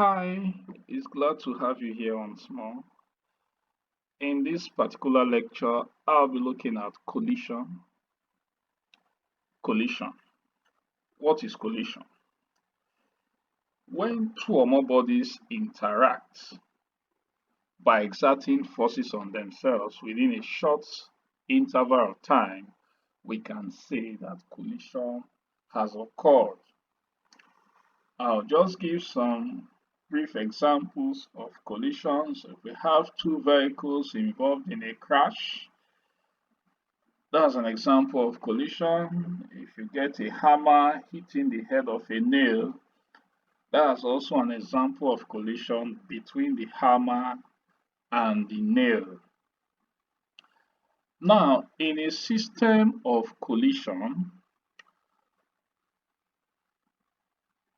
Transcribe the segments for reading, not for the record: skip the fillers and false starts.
Hi, it's glad to have you here once more. In this particular lecture, I'll be looking at collision. Collision. What is collision? When two or more bodies interact by exerting forces on themselves within a short interval of time, we can say that collision has occurred. I'll just give some brief examples of collisions. If we have two vehicles involved in a crash, that's an example of collision. If you get a hammer hitting the head of a nail, that's also an example of collision between the hammer and the nail. Now, in a system of collision,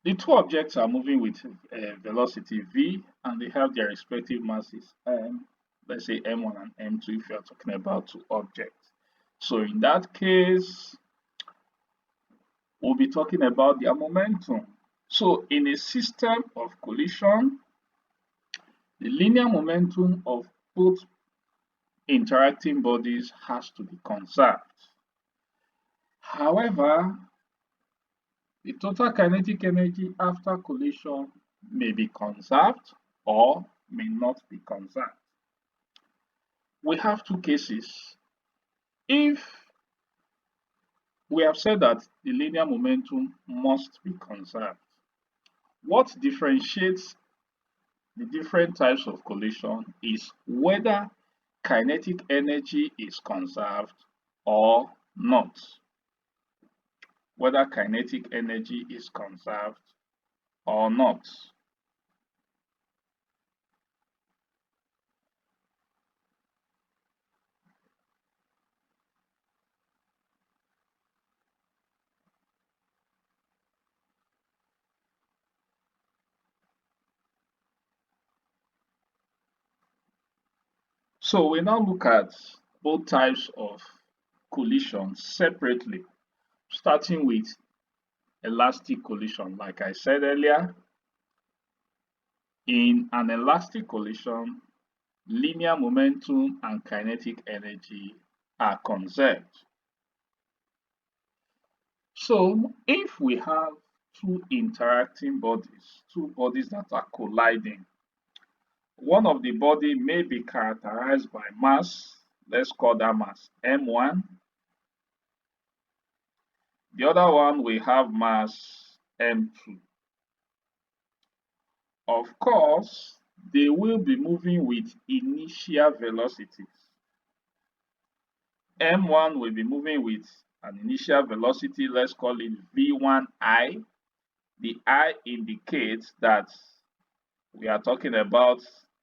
the two objects are moving with velocity v and they have their respective masses m, let's say m1 and m2 if you are talking about two objects. So in that case, we'll be talking about their momentum. So in a system of collision, the linear momentum of both interacting bodies has to be conserved. However, the total kinetic energy after collision may be conserved or may not be conserved. We have two cases. If we have said that the linear momentum must be conserved, what differentiates the different types of collision is whether kinetic energy is conserved or not. Whether kinetic energy is conserved or not. So we now look at both types of collision separately, starting with elastic collision. Like I said earlier, in an elastic collision, linear momentum and kinetic energy are conserved. So if we have two interacting bodies, two bodies that are colliding, one of the body may be characterized by mass, let's call that mass m1. The other one will have mass m2. Of course, they will be moving with initial velocities. M1 will be moving with an initial velocity, let's call it V1I. The I indicates that we are talking about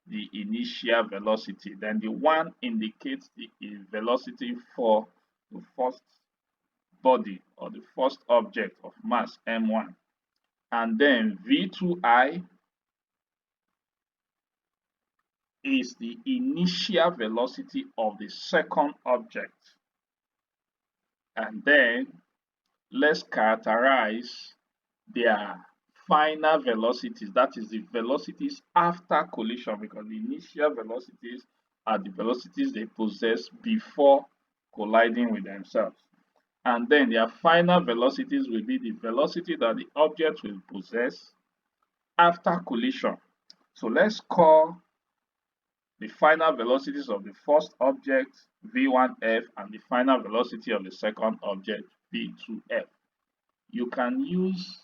the initial velocity. Then the 1 indicates the velocity for the first body or the first object of mass m1. And then V2I is the initial velocity of the second object. And then let's characterize their final velocities, that is the velocities after collision, because the initial velocities are the velocities they possess before colliding with themselves. And then their final velocities will be the velocity that the object will possess after collision. So let's call the final velocities of the first object v1f and the final velocity of the second object v2f. You can use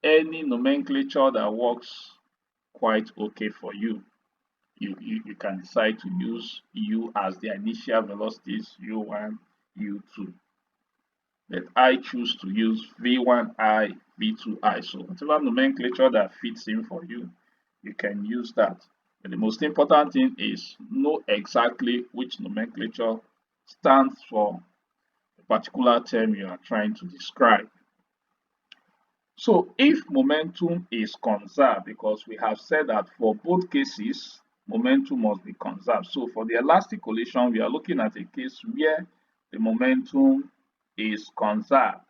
any nomenclature that works quite okay for you. You can decide to use u as the initial velocities, u1, u2. But I choose to use v1i, v2i. So whatever nomenclature that fits in for you, you can use that. But the most important thing is know exactly which nomenclature stands for a particular term you are trying to describe. So if momentum is conserved, because we have said that for both cases, momentum must be conserved. So for the elastic collision, we are looking at a case where the momentum is conserved.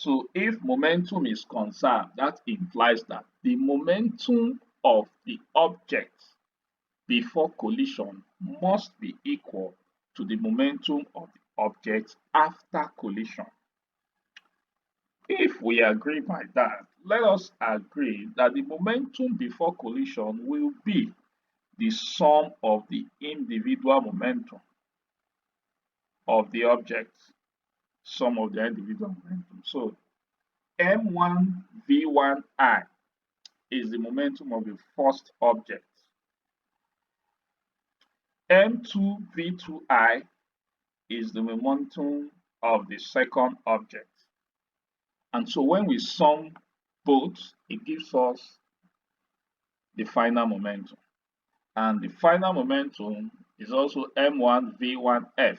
So if momentum is conserved, that implies that the momentum of the object before collision must be equal to the momentum of the object after collision. If we agree by that, let us agree that the momentum before collision will be the sum of the individual momentum of the object, sum of the individual momentum. So m1 v1I is the momentum of the first object. m2 v2I is the momentum of the second object. And so when we sum both, it gives us the final momentum. And the final momentum is also m1 v1f.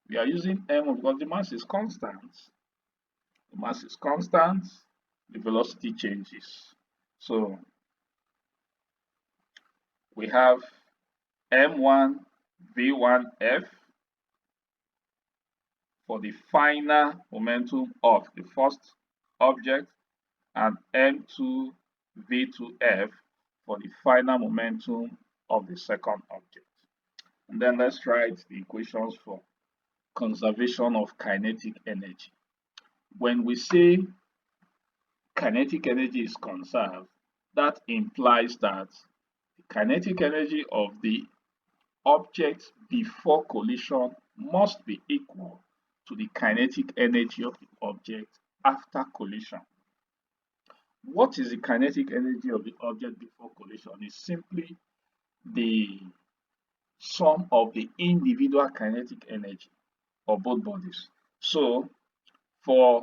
We are using m because the mass is constant. The mass is constant, the velocity changes. So we have m1 v1f for the final momentum of the first object and m2 v2f for the final momentum of the second object. And then let's write the equations for conservation of kinetic energy. When we say kinetic energy is conserved, that implies that the kinetic energy of the object before collision must be equal to the kinetic energy of the object after collision. What is the kinetic energy of the object before collision? It's simply the sum of the individual kinetic energy of both bodies. So for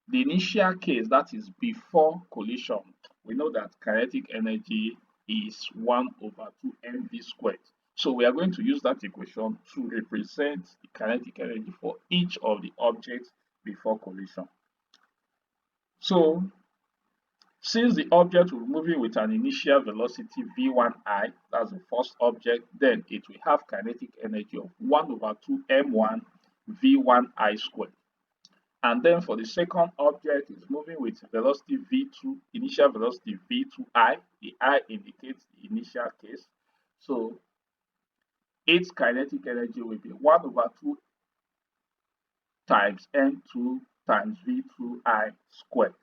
the initial case, that is before collision, we know that kinetic energy is 1 over 2 mv squared. So we are going to use that equation to represent the kinetic energy for each of the objects before collision. So since the object will be moving with an initial velocity v1I, that's the first object, then it will have kinetic energy of 1 over 2 m1 v1I squared. And then for the second object, it's moving with velocity v2, initial velocity v2I. The I indicates the initial case. So its kinetic energy will be 1 over 2 times m2 times v2I squared.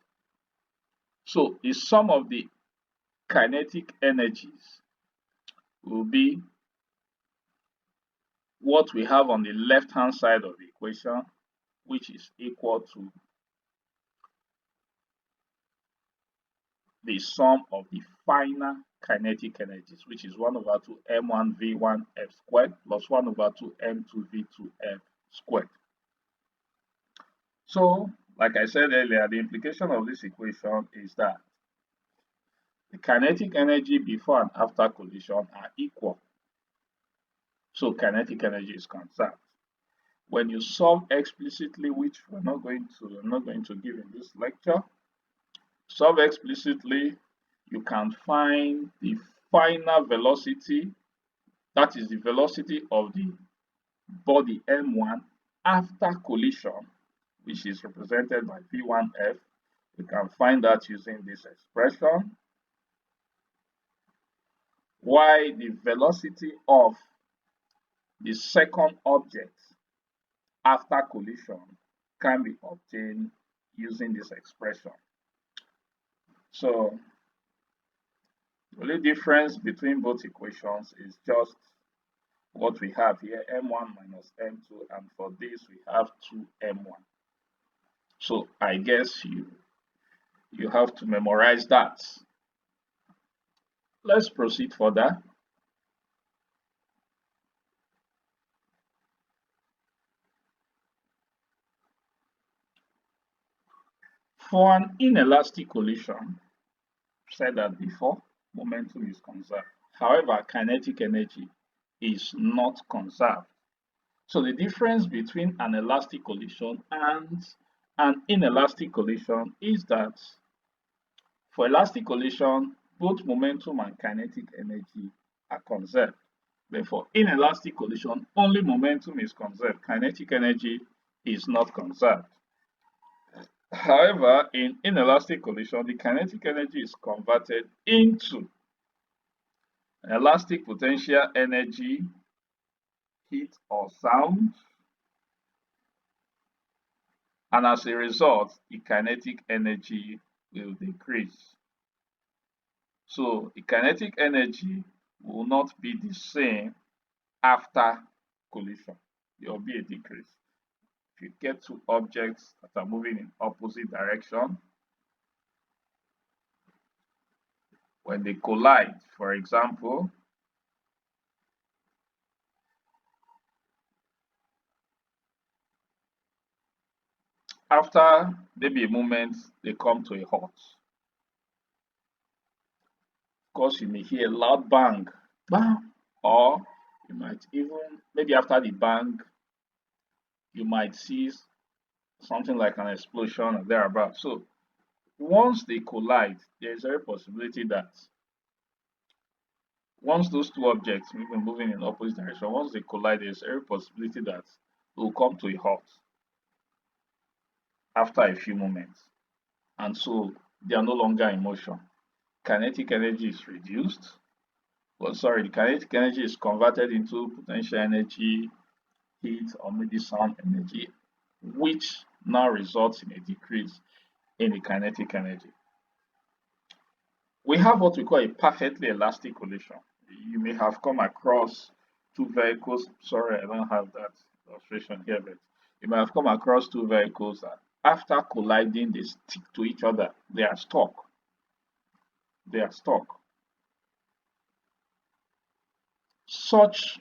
So the sum of the kinetic energies will be what we have on the left hand side of the equation, which is equal to the sum of the final kinetic energies, which is 1 over 2 m1 v1f squared plus 1 over 2 m2 v2f squared. So, like I said earlier, the implication of this equation is that the kinetic energy before and after collision are equal. So kinetic energy is conserved. When you solve explicitly, which I'm not going to give in this lecture, solve explicitly, you can find the final velocity, that is the velocity of the body m1 after collision, which is represented by v1f. You can find that using this expression. While the velocity of the second object after collision can be obtained using this expression. So the only difference between both equations is just what we have here, m1 minus m2, and for this we have 2m1. So I guess you have to memorize that. Let's proceed further. For an inelastic collision, said that before, momentum is conserved. However, kinetic energy is not conserved. So the difference between an elastic collision and an inelastic collision is that for elastic collision, both momentum and kinetic energy are conserved. But for inelastic collision, only momentum is conserved. Kinetic energy is not conserved. However, in inelastic collision, the kinetic energy is converted into elastic potential energy, heat, or sound, and as a result, the kinetic energy will decrease. So the kinetic energy will not be the same after collision. There will be a decrease. If you get two objects that are moving in opposite direction, when they collide, for example, after maybe a moment, they come to a halt. Of course, you may hear a loud bang, bang, or you might even, maybe after the bang, you might see something like an explosion or thereabout. So once they collide, there's a possibility that once those two objects moving in opposite direction, once they collide, there's a possibility that they will come to a halt after a few moments. And so they are no longer in motion. Kinetic energy is reduced. Well, sorry, the kinetic energy is converted into potential energy, heat, or maybe sound energy, which now results in a decrease in the kinetic energy. We have what we call a perfectly elastic collision. You may have come across two vehicles. Sorry, I don't have that illustration here, but you may have come across two vehicles that after colliding, they stick to each other. They are stuck. They are stuck. Such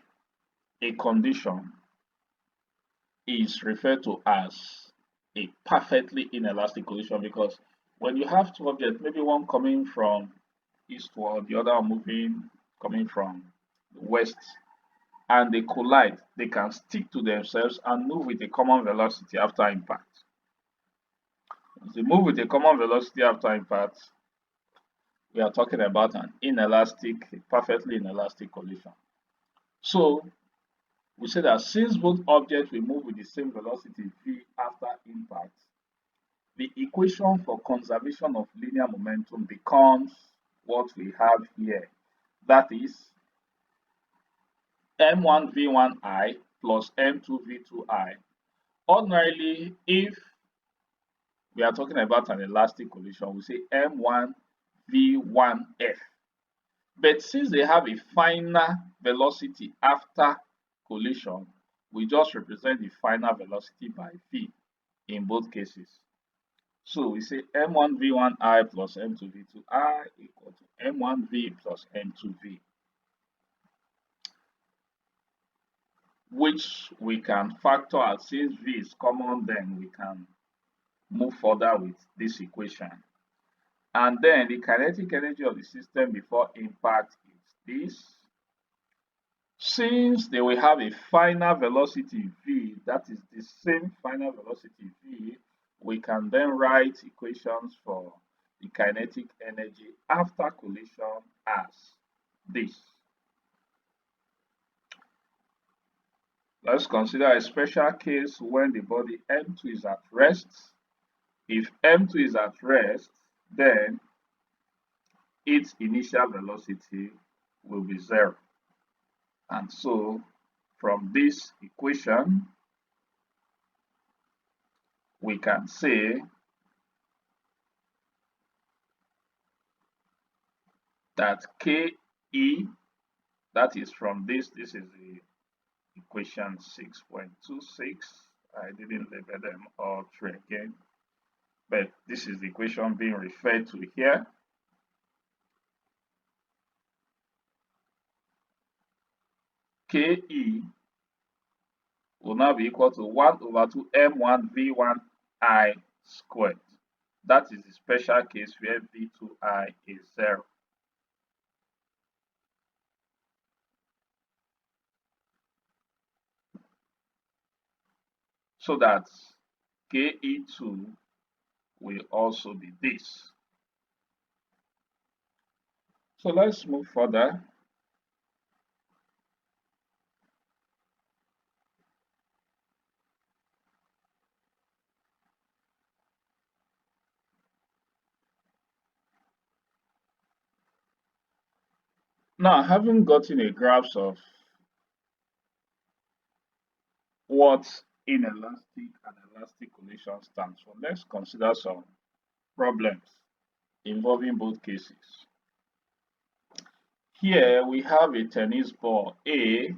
a condition is referred to as a perfectly inelastic collision because when you have two objects, maybe one coming from eastward, the other moving coming from west, and they collide, they can stick to themselves and move with a common velocity after impact. As they move with a common velocity after impact, we are talking about an inelastic, perfectly inelastic collision. So we say that since both objects will move with the same velocity v after impact, the equation for conservation of linear momentum becomes what we have here. That is m1v1i plus m2v2i. Ordinarily, if we are talking about an elastic collision, we say m1v1f. But since they have a final velocity after collision, we just represent the final velocity by v in both cases. So we say m1v1i plus m2v2i equal to m1v plus m2v, which we can factor out. Since v is common, then we can move further with this equation. And then the kinetic energy of the system before impact is this. Since they will have a final velocity v, that is the same final velocity v, we can then write equations for the kinetic energy after collision as this. Let's consider a special case when the body M2 is at rest. If M2 is at rest, then its initial velocity will be 0. And so from this equation, we can say that Ke, that is from this is the equation 6.26. I didn't label them all three again, but this is the equation being referred to here. Ke will now be equal to 1 over 2 m1v1i squared. That is the special case where v2i is 0. So that Ke2 will also be this. So let's move further. Now, having gotten a grasp of what inelastic and elastic collision stands for, let's consider some problems involving both cases. Here we have a tennis ball A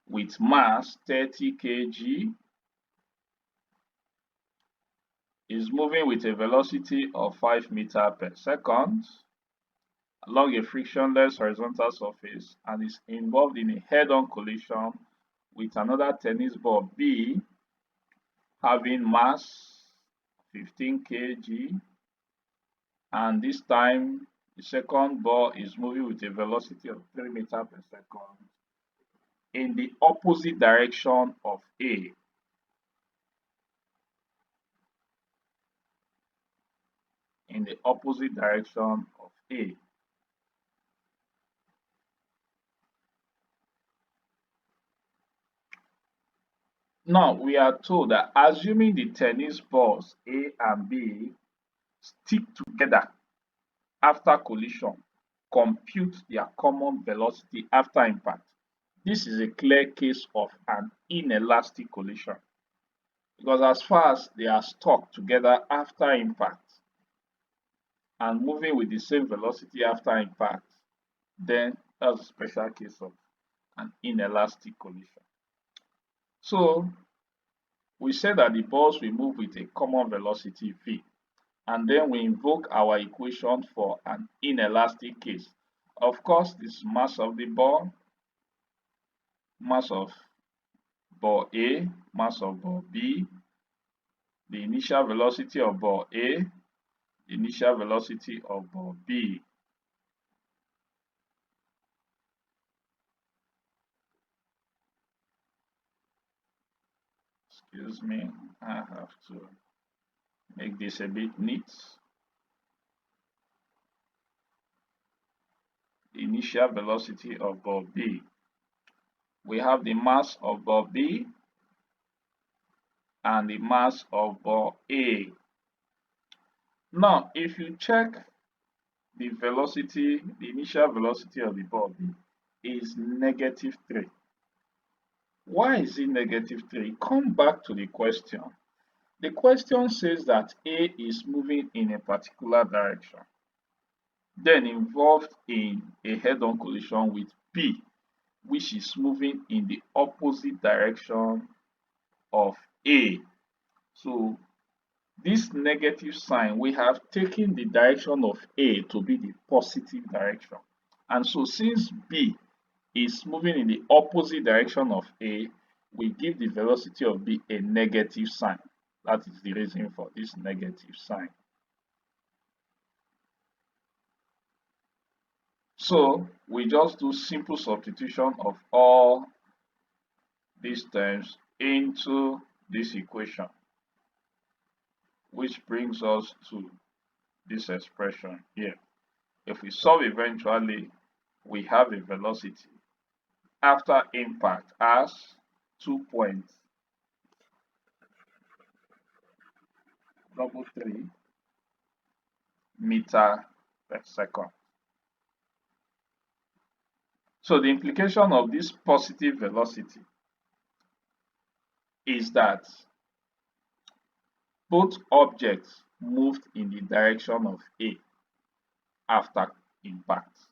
with mass 30 kg is moving with a velocity of 5 meters per second along a frictionless horizontal surface and is involved in a head-on collision with another tennis ball B having mass 15 kg, and this time the second ball is moving with a velocity of 3 meters per second in the opposite direction of A. In the opposite direction of A. Now we are told that assuming the tennis balls A and B stick together after collision, compute their common velocity after impact. This is a clear case of an inelastic collision because as far as they are stuck together after impact and moving with the same velocity after impact, then that's a special case of an inelastic collision. So we said that the balls will move with a common velocity v, and then we invoke our equation for an inelastic case. Of course, this mass of the ball, mass of ball A, mass of ball B, the initial velocity of ball A, the initial velocity of ball B. Excuse me, I have to make this a bit neat. The initial velocity of ball B. We have the mass of ball B and the mass of ball A. Now, if you check the velocity, the initial velocity of the ball B is -3. Why is it -3? Come back to the question. The question says that A is moving in a particular direction, then involved in a head-on collision with B, which is moving in the opposite direction of A. So this negative sign, we have taken the direction of A to be the positive direction. And so since B is moving in the opposite direction of A, we give the velocity of B a negative sign. That is the reason for this negative sign. So we just do simple substitution of all these terms into this equation, which brings us to this expression here. If we solve eventually, we have a velocity after impact as 2.33 meter per second. So the implication of this positive velocity is that both objects moved in the direction of A after impact.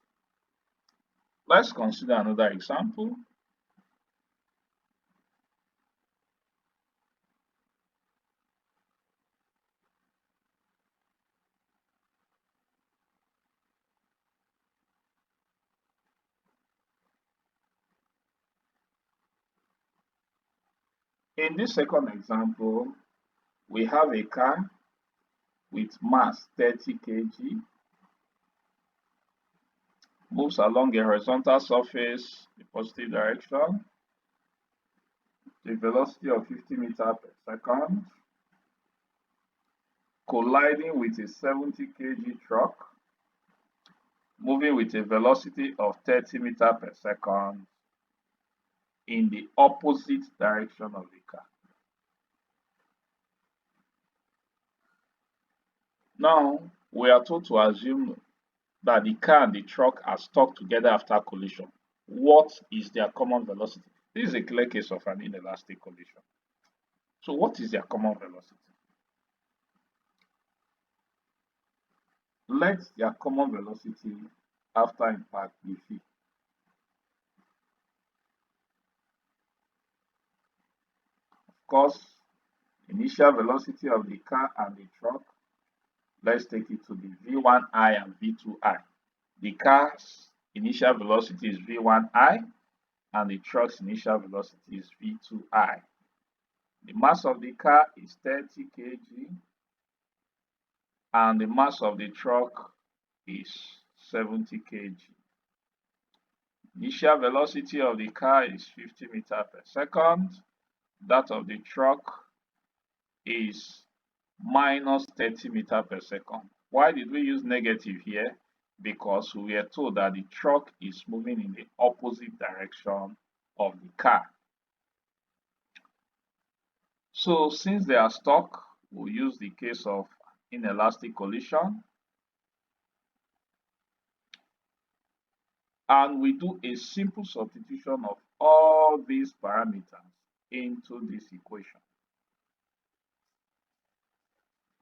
Let's consider another example. In this second example, we have a car with mass 30 kg, moves along a horizontal surface in positive direction, the velocity of 50 meters per second, colliding with a 70 kg truck, moving with a velocity of 30 meters per second in the opposite direction of the car. Now, we are told to assume that the car and the truck are stuck together after collision. What is their common velocity? This is a clear case of an inelastic collision. So what is their common velocity? Let their common velocity after impact be v. Of course, initial velocity of the car and the truck, let's take it to be v1i and v2i. The car's initial velocity is v1i and the truck's initial velocity is v2i. The mass of the car is 30 kg and the mass of the truck is 70 kg. Initial velocity of the car is 50 meters per second. That of the truck is minus 30 meters per second. Why did we use negative here? Because we are told that the truck is moving in the opposite direction of the car. So since they are stuck, we'll use the case of inelastic collision. And we do a simple substitution of all these parameters into this equation.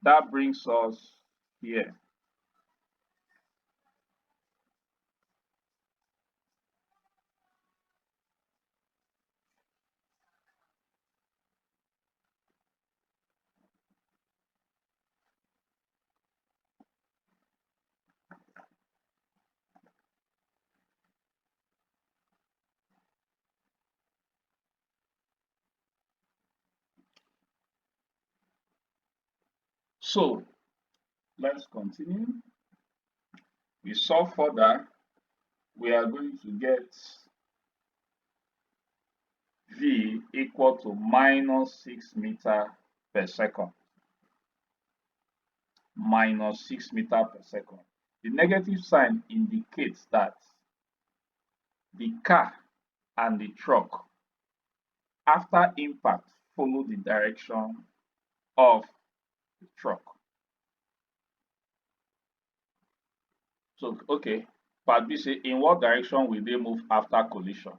That brings us here. So let's continue. We solve further. We are going to get v equal to minus 6 meters per second. Minus 6 meters per second. The negative sign indicates that the car and the truck, after impact, follow the direction of the truck. So, okay, part B say, in what direction will they move after collision?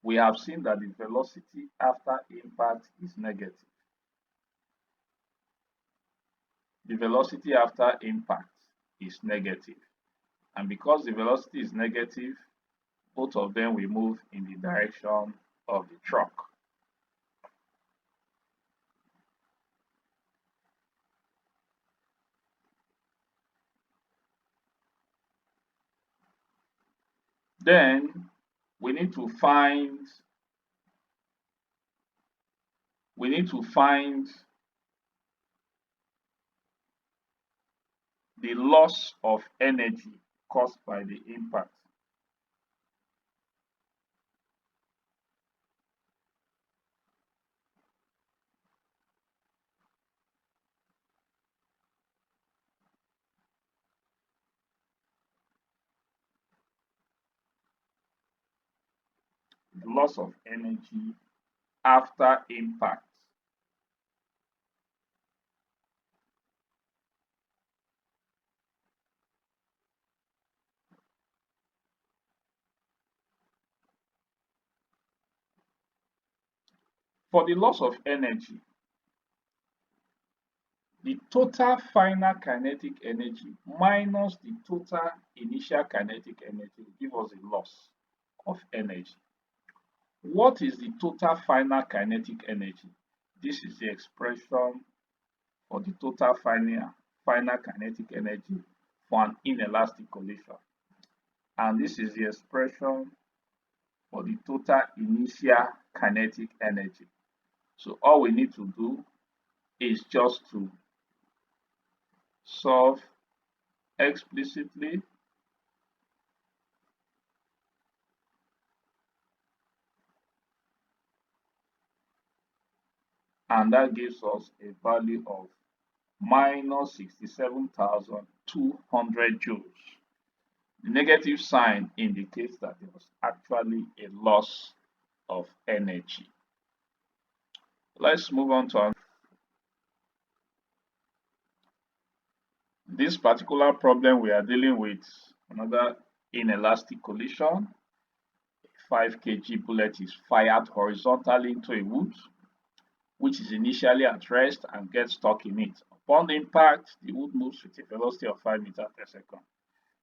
We have seen that the velocity after impact is negative. The velocity after impact is negative. And because the velocity is negative, both of them will move in the direction of the truck. Then we need to find the loss of energy caused by the impact. The loss of energy after impact. For the loss of energy, the total final kinetic energy minus the total initial kinetic energy will give us a loss of energy. What is the total final kinetic energy? This is the expression for the total final kinetic energy for an inelastic collision. And this is the expression for the total initial kinetic energy. So all we need to do is just to solve explicitly and that gives us a value of minus 67,200 joules. The negative sign indicates that there was actually a loss of energy. Let's move on to this particular problem we are dealing with Another inelastic collision. A 5 kg bullet is fired horizontally into a wood, which is initially at rest and gets stuck in it. Upon impact, the wood moves with a velocity of 5 meters per second.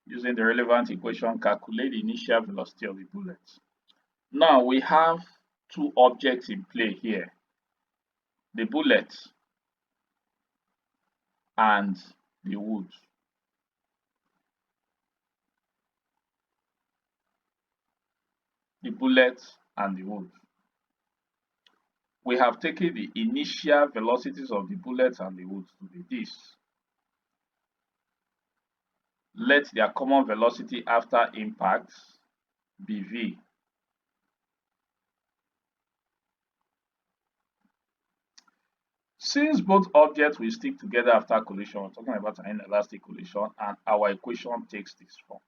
Using the relevant equation, calculate the initial velocity of the bullet. Now we have two objects in play here, the bullet and the wood. The bullet and the wood. We have taken the initial velocities of the bullet and the wood to be this. Let their common velocity after impact be v. Since both objects will stick together after collision, we're talking about an inelastic collision, and our equation takes this form.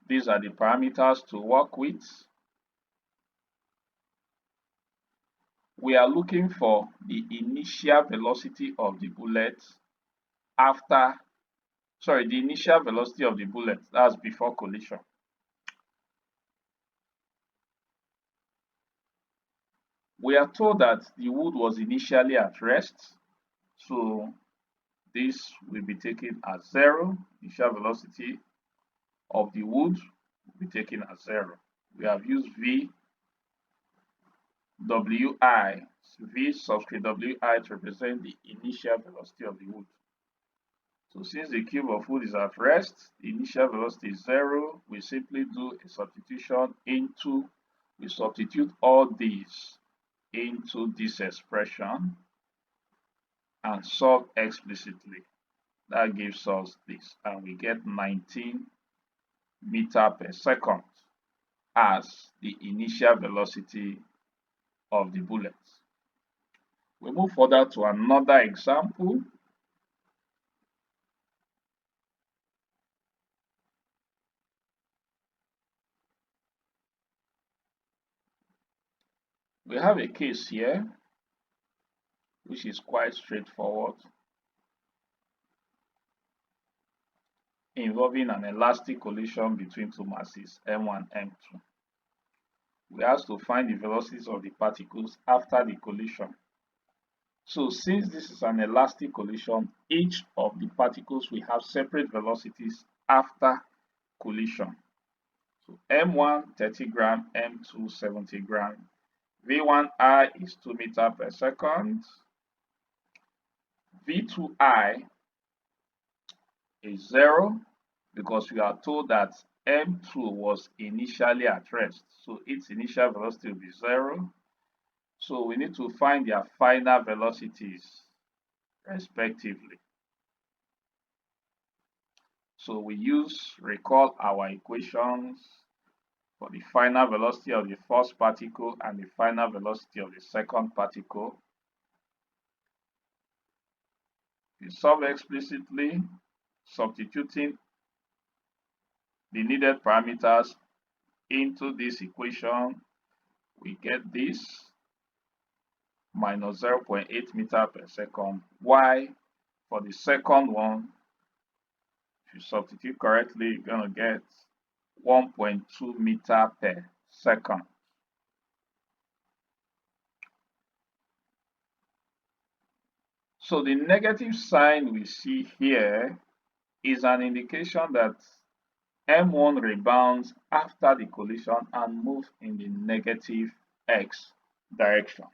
These are the parameters to work with. We are looking for the initial velocity of the bullet the initial velocity of the bullet, that's before collision. We are told that the wood was initially at rest, so this will be taken as 0. Initial velocity of the wood will be taken as 0. We have used V WI, V subscript WI to represent the initial velocity of the wood. So since the cube of wood is at rest, the initial velocity is 0. We simply do a substitution we substitute all these into this expression and solve explicitly. That gives us this, and we get 19 meters per second as the initial velocity of the bullet. We move further to another example. We have a case here which is quite straightforward, involving an elastic collision between two masses m1 and m2. We have to find the velocities of the particles after the collision. So since this is an elastic collision, each of the particles will have separate velocities after collision. So m1 30 gram, m2 70 gram. v1i is 2 meters per second. v2i is 0 because we are told that m2 was initially at rest, so its initial velocity will be 0. So we need to find their final velocities respectively. So we recall our equations for the final velocity of the first particle and the final velocity of the second particle. We solve explicitly, substituting the needed parameters into this equation. We get this minus 0.8 meters per second. Y for the second one, if you substitute correctly, you're going to get 1.2 meters per second. So the negative sign we see here is an indication that m1 rebounds after the collision and moves in the negative x direction.